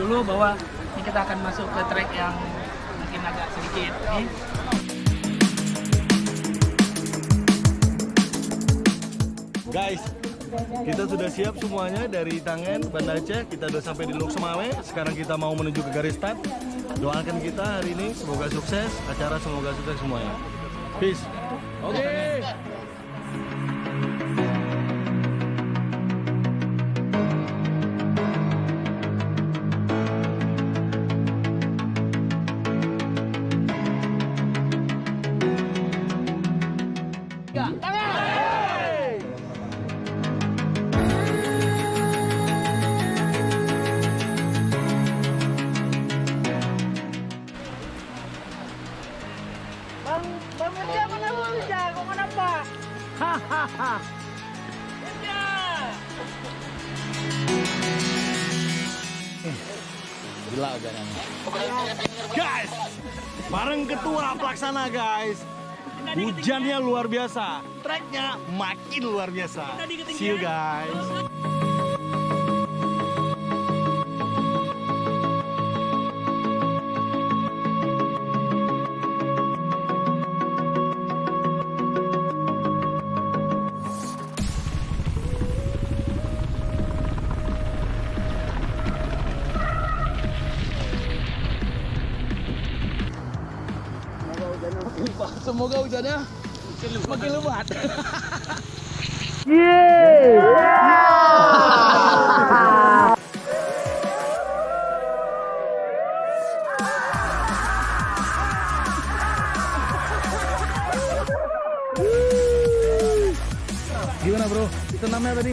dulu bahwa ini kita akan masuk ke trek yang mungkin agak sedikit nih. Guys, kita sudah siap semuanya dari tangan Banda Aceh. Kita sudah sampai di Lok Semawe. Sekarang kita mau menuju ke garis start. Doakan kita hari ini semoga sukses. Acara semoga sukses semuanya. Peace. Oke. Bang Mirja mana Bang Mirja? Kok mana Pak? Hahaha. Mirja. Gila jangan. Guys, bareng ketua pelaksana guys. Hujannya luar biasa, treknya makin luar biasa. See you guys. Semoga hujannya makin lebat. Gimana bro? Senamnya tadi?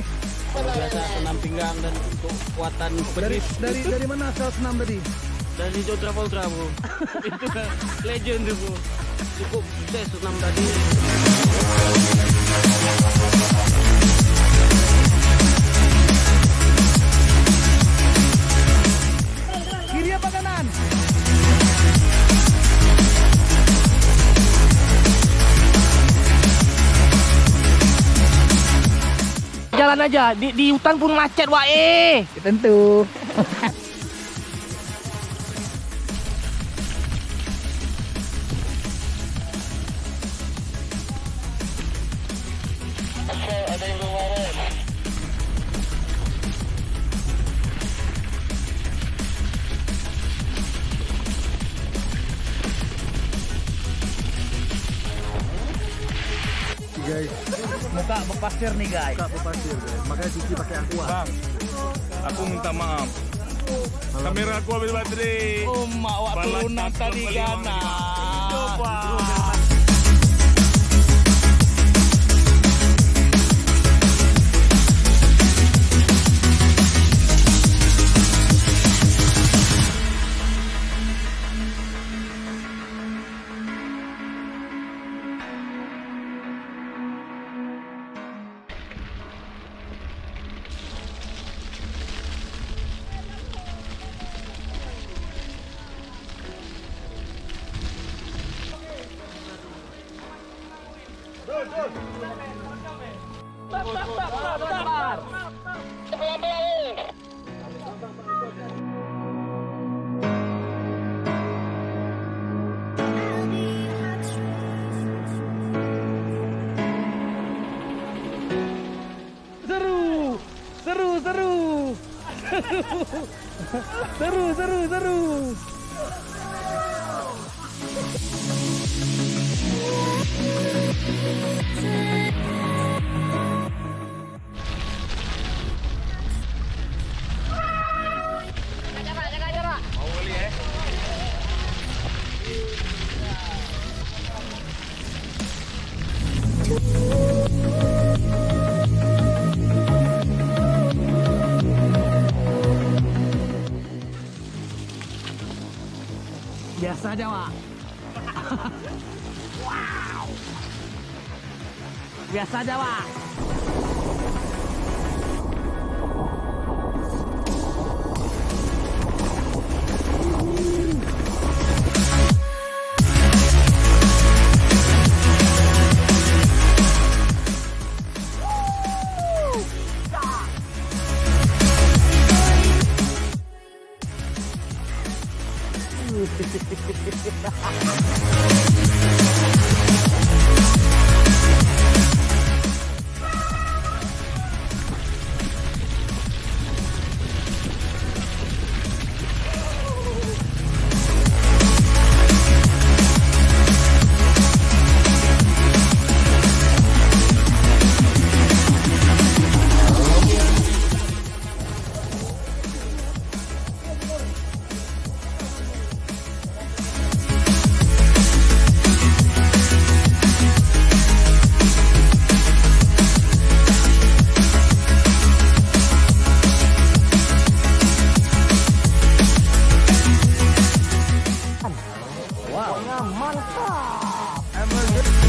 Biasa senam pinggang dan untuk kekuatan betis. Dari mana asal senam tadi? Dari Joe Travolta bro. Itu legend tuh bro. Cukup sukses senam tadi. Kiri apa kanan? Jalan aja, di hutan pun macet wae. Tentu. Guys, Muka berpasir nih guys. Kak berpasir guys. Makanya Cici pakai aqua. Bang, aku minta maaf. Kamera aku habis baterai. Oh, mak waktu Balas lunak satu tadi kali kan. lima. Coba. Seru. Biasa aja, Wak. Biasa aja, Wak. Pokoknya mantap.